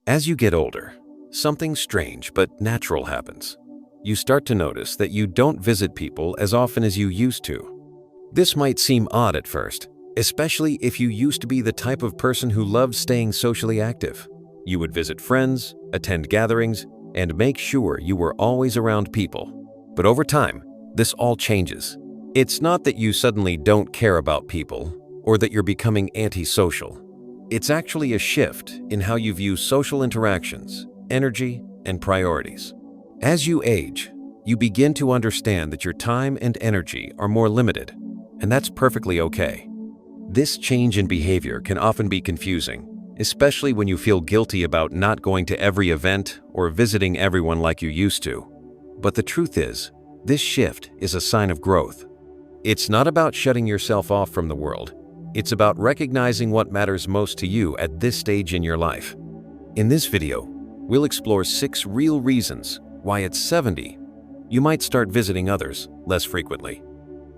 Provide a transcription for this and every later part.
As you get older, something strange but natural happens. You start to notice that you don't visit people as often as you used to. This might seem odd at first, especially if you used to be the type of person who loved staying socially active. You would visit friends, attend gatherings, and make sure you were always around people. But over time, this all changes. It's not that you suddenly don't care about people or that you're becoming antisocial. It's actually a shift in how you view social interactions, energy, and priorities. As you age, you begin to understand that your time and energy are more limited, and that's perfectly okay. This change in behavior can often be confusing, especially when you feel guilty about not going to every event or visiting everyone like you used to. But the truth is, this shift is a sign of growth. It's not about shutting yourself off from the world. It's about recognizing what matters most to you at this stage in your life. In this video, we'll explore 6 real reasons why at 70, you might start visiting others less frequently.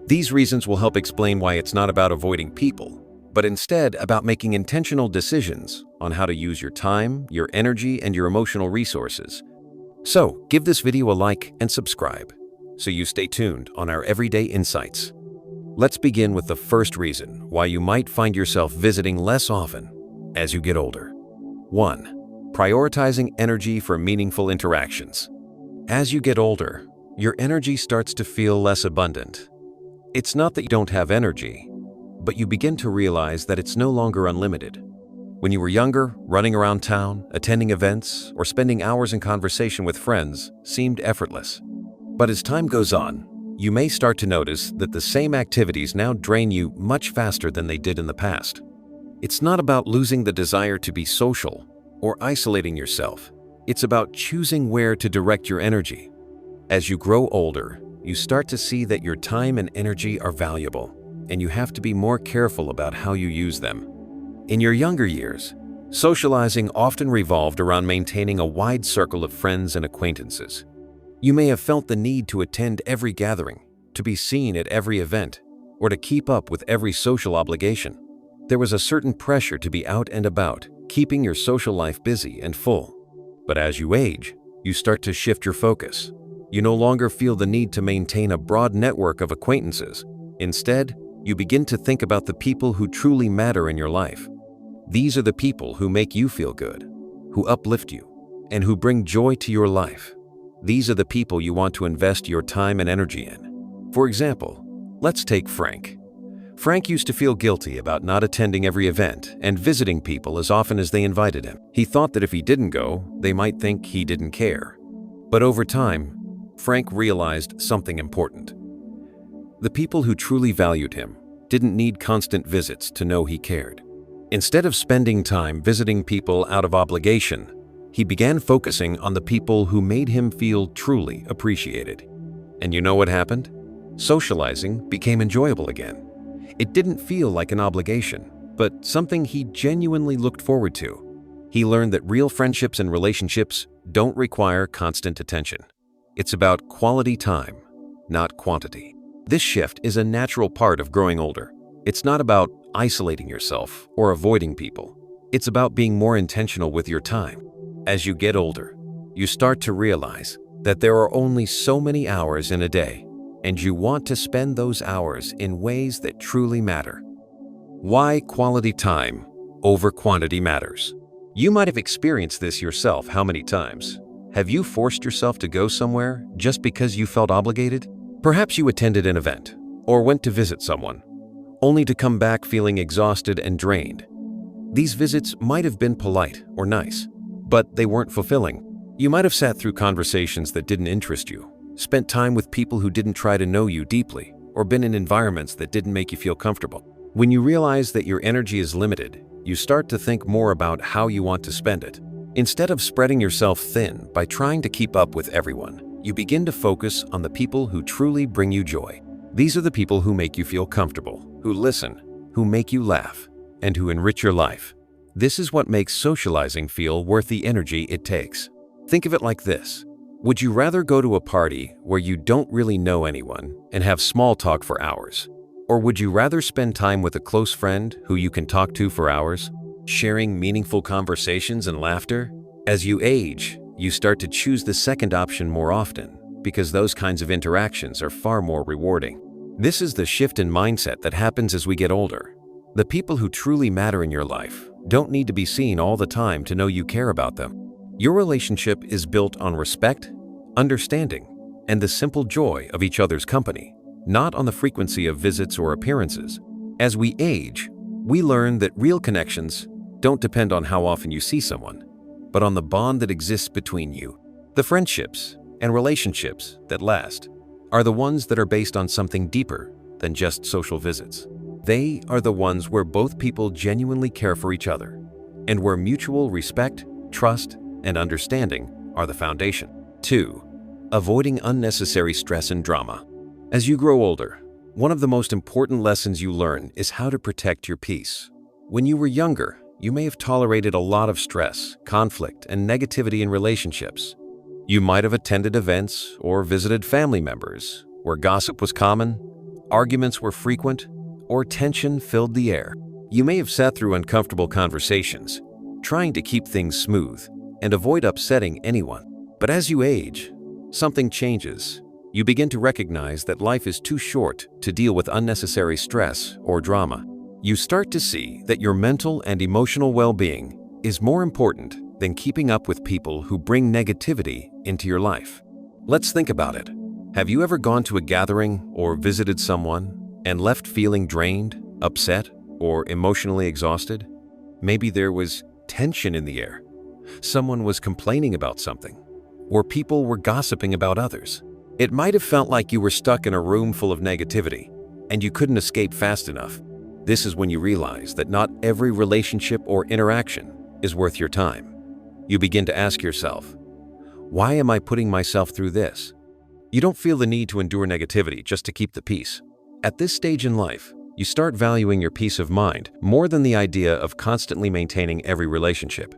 These reasons will help explain why it's not about avoiding people, but instead about making intentional decisions on how to use your time, your energy, and your emotional resources. So, give this video a like and subscribe so you stay tuned on our everyday insights. Let's begin with the first reason why you might find yourself visiting less often as you get older. 1. Prioritizing energy for meaningful interactions. As you get older, your energy starts to feel less abundant. It's not that you don't have energy, but you begin to realize that it's no longer unlimited. When you were younger, running around town, attending events, or spending hours in conversation with friends seemed effortless. But as time goes on, you may start to notice that the same activities now drain you much faster than they did in the past. It's not about losing the desire to be social or isolating yourself. It's about choosing where to direct your energy. As you grow older, you start to see that your time and energy are valuable, and you have to be more careful about how you use them. In your younger years, socializing often revolved around maintaining a wide circle of friends and acquaintances. You may have felt the need to attend every gathering, to be seen at every event, or to keep up with every social obligation. There was a certain pressure to be out and about, keeping your social life busy and full. But as you age, you start to shift your focus. You no longer feel the need to maintain a broad network of acquaintances. Instead, you begin to think about the people who truly matter in your life. These are the people who make you feel good, who uplift you, and who bring joy to your life. These are the people you want to invest your time and energy in. For example, let's take Frank. Frank used to feel guilty about not attending every event and visiting people as often as they invited him. He thought that if he didn't go, they might think he didn't care. But over time, Frank realized something important. The people who truly valued him didn't need constant visits to know he cared. Instead of spending time visiting people out of obligation, he began focusing on the people who made him feel truly appreciated. And you know what happened? Socializing became enjoyable again. It didn't feel like an obligation, but something he genuinely looked forward to. He learned that real friendships and relationships don't require constant attention. It's about quality time, not quantity. This shift is a natural part of growing older. It's not about isolating yourself or avoiding people. It's about being more intentional with your time. As you get older, you start to realize that there are only so many hours in a day, and you want to spend those hours in ways that truly matter. Why quality time over quantity matters. You might have experienced this yourself. How many times? Have you forced yourself to go somewhere just because you felt obligated? Perhaps you attended an event or went to visit someone, only to come back feeling exhausted and drained. These visits might have been polite or nice, but they weren't fulfilling. You might have sat through conversations that didn't interest you, spent time with people who didn't try to know you deeply, or been in environments that didn't make you feel comfortable. When you realize that your energy is limited, you start to think more about how you want to spend it. Instead of spreading yourself thin by trying to keep up with everyone, you begin to focus on the people who truly bring you joy. These are the people who make you feel comfortable, who listen, who make you laugh, and who enrich your life. This is what makes socializing feel worth the energy it takes. Think of it like this. Would you rather go to a party where you don't really know anyone and have small talk for hours? Or would you rather spend time with a close friend who you can talk to for hours, sharing meaningful conversations and laughter? As you age, you start to choose the second option more often because those kinds of interactions are far more rewarding. This is the shift in mindset that happens as we get older. The people who truly matter in your life don't need to be seen all the time to know you care about them. Your relationship is built on respect, understanding, and the simple joy of each other's company, not on the frequency of visits or appearances. As we age, we learn that real connections don't depend on how often you see someone, but on the bond that exists between you. The friendships and relationships that last are the ones that are based on something deeper than just social visits. They are the ones where both people genuinely care for each other, and where mutual respect, trust, and understanding are the foundation. 2. Avoiding unnecessary stress and drama. As you grow older, one of the most important lessons you learn is how to protect your peace. When you were younger, you may have tolerated a lot of stress, conflict, and negativity in relationships. You might have attended events or visited family members where gossip was common, arguments were frequent, or tension filled the air. You may have sat through uncomfortable conversations, trying to keep things smooth and avoid upsetting anyone. But as you age, something changes. You begin to recognize that life is too short to deal with unnecessary stress or drama. You start to see that your mental and emotional well-being is more important than keeping up with people who bring negativity into your life. Let's think about it. Have you ever gone to a gathering or visited someone and left feeling drained, upset, or emotionally exhausted? Maybe there was tension in the air. Someone was complaining about something, or people were gossiping about others. It might have felt like you were stuck in a room full of negativity, and you couldn't escape fast enough. This is when you realize that not every relationship or interaction is worth your time. You begin to ask yourself, why am I putting myself through this? You don't feel the need to endure negativity just to keep the peace. At this stage in life, you start valuing your peace of mind more than the idea of constantly maintaining every relationship.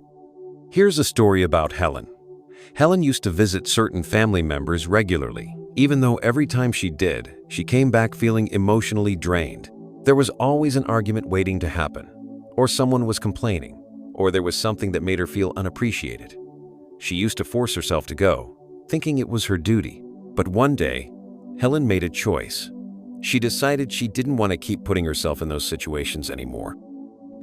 Here's a story about Helen. Helen used to visit certain family members regularly, even though every time she did, she came back feeling emotionally drained. There was always an argument waiting to happen, or someone was complaining, or there was something that made her feel unappreciated. She used to force herself to go, thinking it was her duty. But one day, Helen made a choice. She decided she didn't want to keep putting herself in those situations anymore.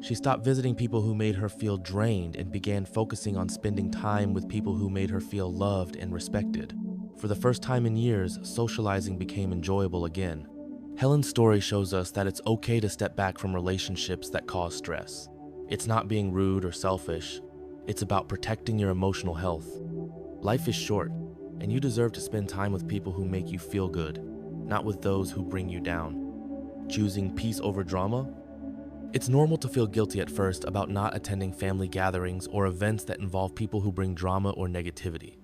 She stopped visiting people who made her feel drained and began focusing on spending time with people who made her feel loved and respected. For the first time in years, socializing became enjoyable again. Helen's story shows us that it's okay to step back from relationships that cause stress. It's not being rude or selfish. It's about protecting your emotional health. Life is short, and you deserve to spend time with people who make you feel good, not with those who bring you down. Choosing peace over drama? It's normal to feel guilty at first about not attending family gatherings or events that involve people who bring drama or negativity.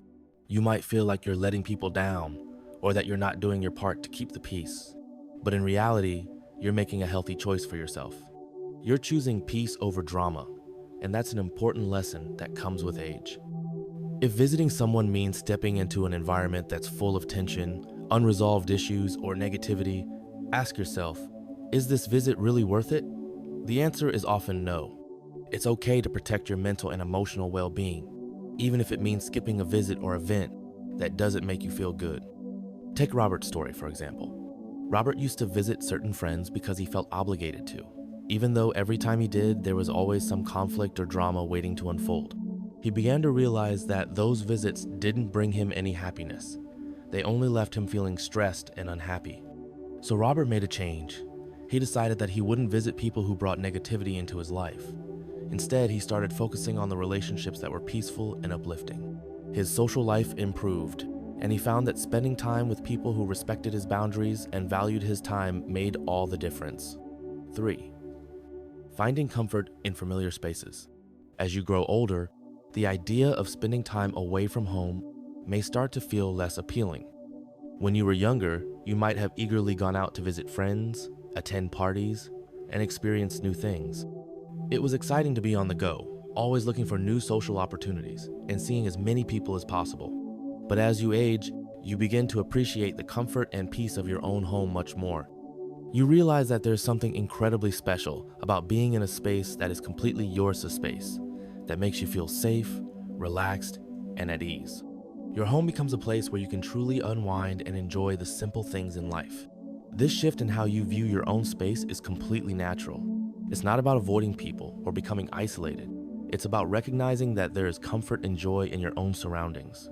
You might feel like you're letting people down, or that you're not doing your part to keep the peace. But in reality, you're making a healthy choice for yourself. You're choosing peace over drama, and that's an important lesson that comes with age. If visiting someone means stepping into an environment that's full of tension, unresolved issues, or negativity, ask yourself, is this visit really worth it? The answer is often no. It's okay to protect your mental and emotional well-being, even if it means skipping a visit or event that doesn't make you feel good. Take Robert's story, for example. Robert used to visit certain friends because he felt obligated to, even though every time he did, there was always some conflict or drama waiting to unfold. He began to realize that those visits didn't bring him any happiness. They only left him feeling stressed and unhappy. So Robert made a change. He decided that he wouldn't visit people who brought negativity into his life. Instead, he started focusing on the relationships that were peaceful and uplifting. His social life improved, and he found that spending time with people who respected his boundaries and valued his time made all the difference. 3. Finding comfort in familiar spaces. As you grow older, the idea of spending time away from home may start to feel less appealing. When you were younger, you might have eagerly gone out to visit friends, attend parties, and experience new things. It was exciting to be on the go, always looking for new social opportunities and seeing as many people as possible. But as you age, you begin to appreciate the comfort and peace of your own home much more. You realize that there's something incredibly special about being in a space that is completely yours to space, that makes you feel safe, relaxed, and at ease. Your home becomes a place where you can truly unwind and enjoy the simple things in life. This shift in how you view your own space is completely natural. It's not about avoiding people or becoming isolated. It's about recognizing that there is comfort and joy in your own surroundings.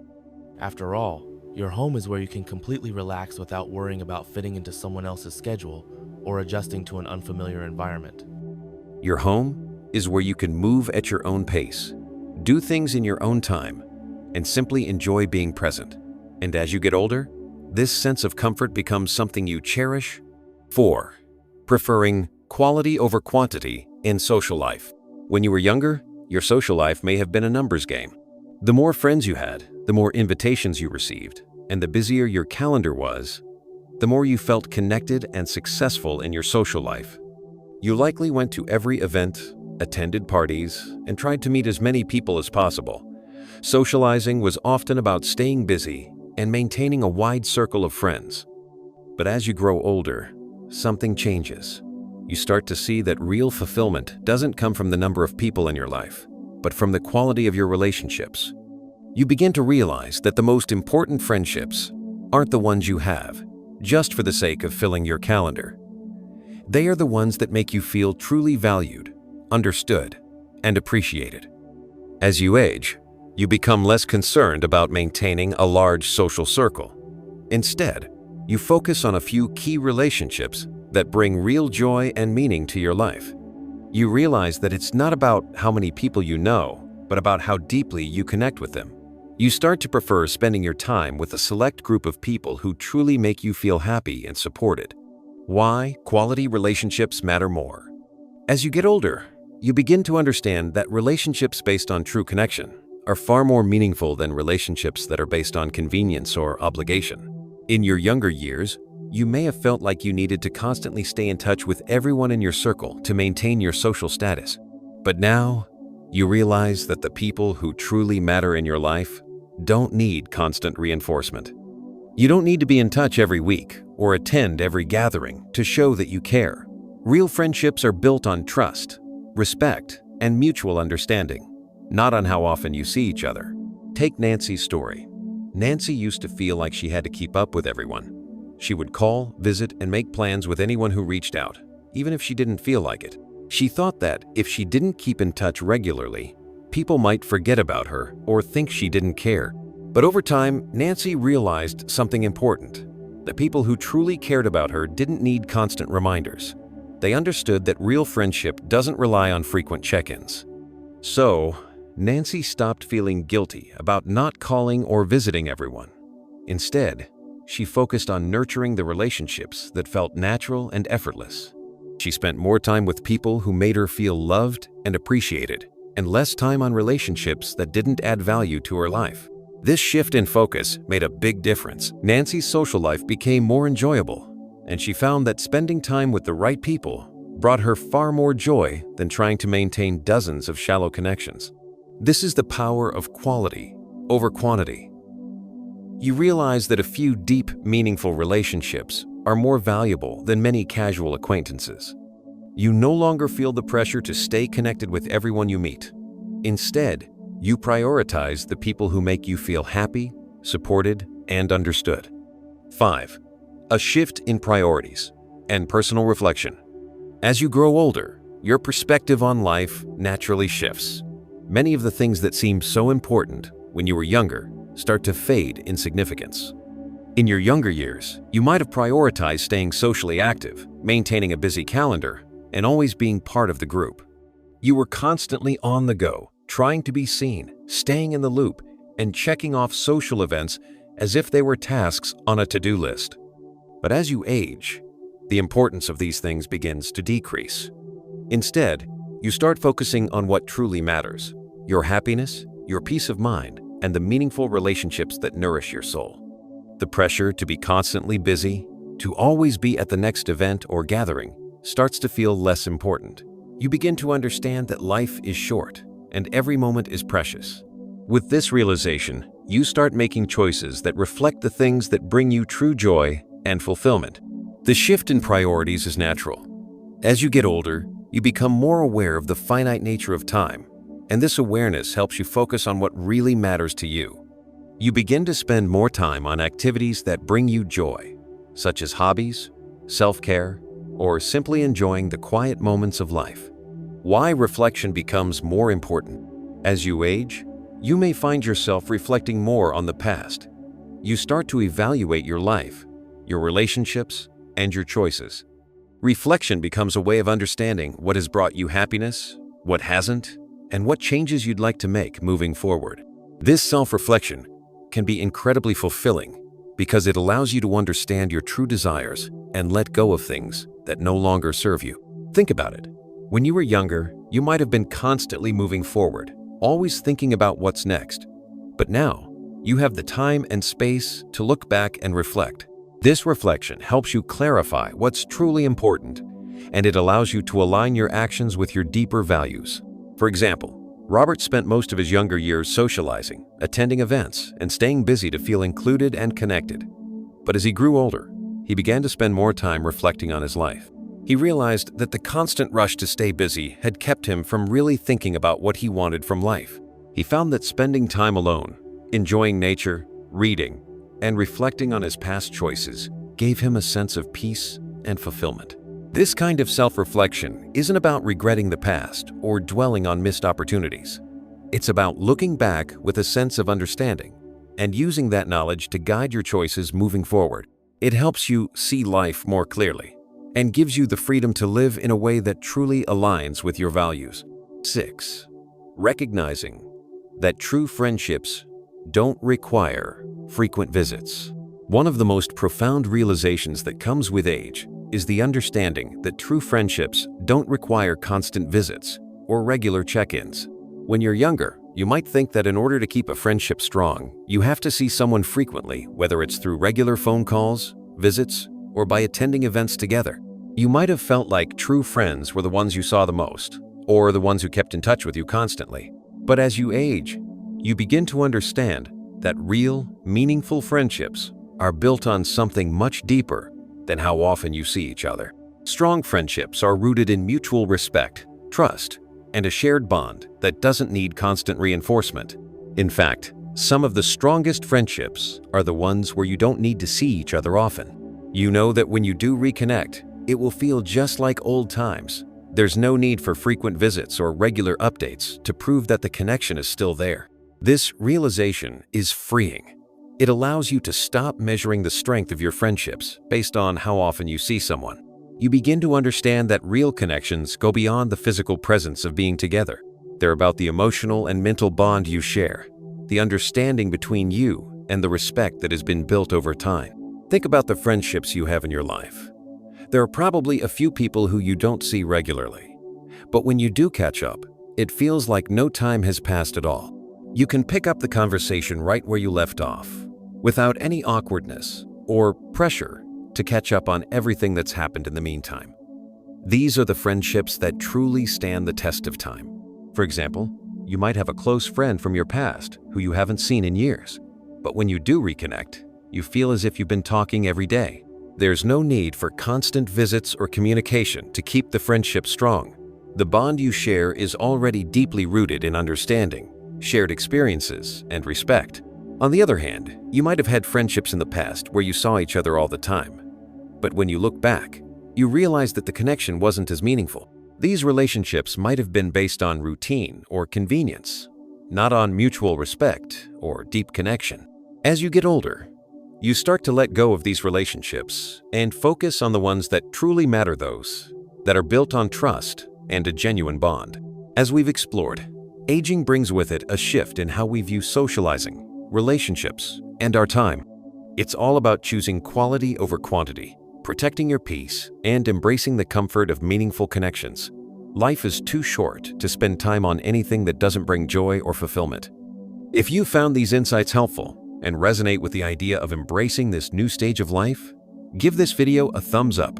After all, your home is where you can completely relax without worrying about fitting into someone else's schedule or adjusting to an unfamiliar environment. Your home is where you can move at your own pace, do things in your own time, and simply enjoy being present. And as you get older, this sense of comfort becomes something you cherish. 4. Preferring quality over quantity in social life. When you were younger, your social life may have been a numbers game. The more friends you had, the more invitations you received, and the busier your calendar was, the more you felt connected and successful in your social life. You likely went to every event, attended parties, and tried to meet as many people as possible. Socializing was often about staying busy and maintaining a wide circle of friends. But as you grow older, something changes. You start to see that real fulfillment doesn't come from the number of people in your life, but from the quality of your relationships. You begin to realize that the most important friendships aren't the ones you have, just for the sake of filling your calendar. They are the ones that make you feel truly valued, understood, and appreciated. As you age, you become less concerned about maintaining a large social circle. Instead, you focus on a few key relationships that bring real joy and meaning to your life. You realize that it's not about how many people you know, but about how deeply you connect with them. You start to prefer spending your time with a select group of people who truly make you feel happy and supported. Why quality relationships matter more. As you get older, you begin to understand that relationships based on true connection are far more meaningful than relationships that are based on convenience or obligation. In your younger years, you may have felt like you needed to constantly stay in touch with everyone in your circle to maintain your social status. But now, you realize that the people who truly matter in your life don't need constant reinforcement. You don't need to be in touch every week or attend every gathering to show that you care. Real friendships are built on trust, respect, and mutual understanding, not on how often you see each other. Take Nancy's story. Nancy used to feel like she had to keep up with everyone. She would call, visit, and make plans with anyone who reached out, even if she didn't feel like it. She thought that if she didn't keep in touch regularly, people might forget about her or think she didn't care. But over time, Nancy realized something important. The people who truly cared about her didn't need constant reminders. They understood that real friendship doesn't rely on frequent check-ins. So, Nancy stopped feeling guilty about not calling or visiting everyone. Instead, she focused on nurturing the relationships that felt natural and effortless. She spent more time with people who made her feel loved and appreciated, and less time on relationships that didn't add value to her life. This shift in focus made a big difference. Nancy's social life became more enjoyable, and she found that spending time with the right people brought her far more joy than trying to maintain dozens of shallow connections. This is the power of quality over quantity. You realize that a few deep, meaningful relationships are more valuable than many casual acquaintances. You no longer feel the pressure to stay connected with everyone you meet. Instead, you prioritize the people who make you feel happy, supported, and understood. 5. A shift in priorities and personal reflection. As you grow older, your perspective on life naturally shifts. Many of the things that seemed so important when you were younger start to fade in significance. In your younger years, you might have prioritized staying socially active, maintaining a busy calendar, and always being part of the group. You were constantly on the go, trying to be seen, staying in the loop, and checking off social events as if they were tasks on a to-do list. But as you age, the importance of these things begins to decrease. Instead, you start focusing on what truly matters: your happiness, your peace of mind, and the meaningful relationships that nourish your soul. The pressure to be constantly busy, to always be at the next event or gathering, starts to feel less important. You begin to understand that life is short and every moment is precious. With this realization, you start making choices that reflect the things that bring you true joy and fulfillment. The shift in priorities is natural. As you get older, you become more aware of the finite nature of time, and this awareness helps you focus on what really matters to you. You begin to spend more time on activities that bring you joy, such as hobbies, self-care, or simply enjoying the quiet moments of life. Why reflection becomes more important? As you age, you may find yourself reflecting more on the past. You start to evaluate your life, your relationships, and your choices. Reflection becomes a way of understanding what has brought you happiness, what hasn't, and what changes you'd like to make moving forward. This self-reflection can be incredibly fulfilling because it allows you to understand your true desires and let go of things that no longer serve you. Think about it. When you were younger, you might have been constantly moving forward, always thinking about what's next. But now, you have the time and space to look back and reflect. This reflection helps you clarify what's truly important, and it allows you to align your actions with your deeper values. For example, Robert spent most of his younger years socializing, attending events, and staying busy to feel included and connected. But as he grew older, he began to spend more time reflecting on his life. He realized that the constant rush to stay busy had kept him from really thinking about what he wanted from life. He found that spending time alone, enjoying nature, reading, and reflecting on his past choices gave him a sense of peace and fulfillment. This kind of self-reflection isn't about regretting the past or dwelling on missed opportunities. It's about looking back with a sense of understanding and using that knowledge to guide your choices moving forward. It helps you see life more clearly and gives you the freedom to live in a way that truly aligns with your values. 6. Recognizing that true friendships don't require frequent visits. One of the most profound realizations that comes with age is the understanding that true friendships don't require constant visits or regular check-ins. When you're younger, you might think that in order to keep a friendship strong, you have to see someone frequently, whether it's through regular phone calls, visits, or by attending events together. You might have felt like true friends were the ones you saw the most, or the ones who kept in touch with you constantly. But as you age, you begin to understand that real, meaningful friendships are built on something much deeper than how often you see each other. Strong friendships are rooted in mutual respect, trust, and a shared bond that doesn't need constant reinforcement. In fact, some of the strongest friendships are the ones where you don't need to see each other often. You know that when you do reconnect, it will feel just like old times. There's no need for frequent visits or regular updates to prove that the connection is still there. This realization is freeing. It allows you to stop measuring the strength of your friendships based on how often you see someone. You begin to understand that real connections go beyond the physical presence of being together. They're about the emotional and mental bond you share, the understanding between you, and the respect that has been built over time. Think about the friendships you have in your life. There are probably a few people who you don't see regularly, but when you do catch up, it feels like no time has passed at all. You can pick up the conversation right where you left off, without any awkwardness or pressure to catch up on everything that's happened in the meantime. These are the friendships that truly stand the test of time. For example, you might have a close friend from your past who you haven't seen in years, but when you do reconnect, you feel as if you've been talking every day. There's no need for constant visits or communication to keep the friendship strong. The bond you share is already deeply rooted in understanding, shared experiences, and respect. On the other hand, you might have had friendships in the past where you saw each other all the time. But when you look back, you realize that the connection wasn't as meaningful. These relationships might have been based on routine or convenience, not on mutual respect or deep connection. As you get older, you start to let go of these relationships and focus on the ones that truly matter, those that are built on trust and a genuine bond. As we've explored, aging brings with it a shift in how we view socializing, relationships, and our time. It's all about choosing quality over quantity, protecting your peace, and embracing the comfort of meaningful connections. Life is too short to spend time on anything that doesn't bring joy or fulfillment. If you found these insights helpful and resonate with the idea of embracing this new stage of life, give this video a thumbs up.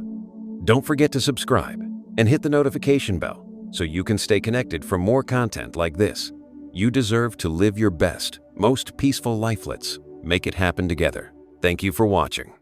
Don't forget to subscribe and hit the notification bell so you can stay connected for more content like this. You deserve to live your best, most peaceful life. Let's make it happen together. Thank you for watching.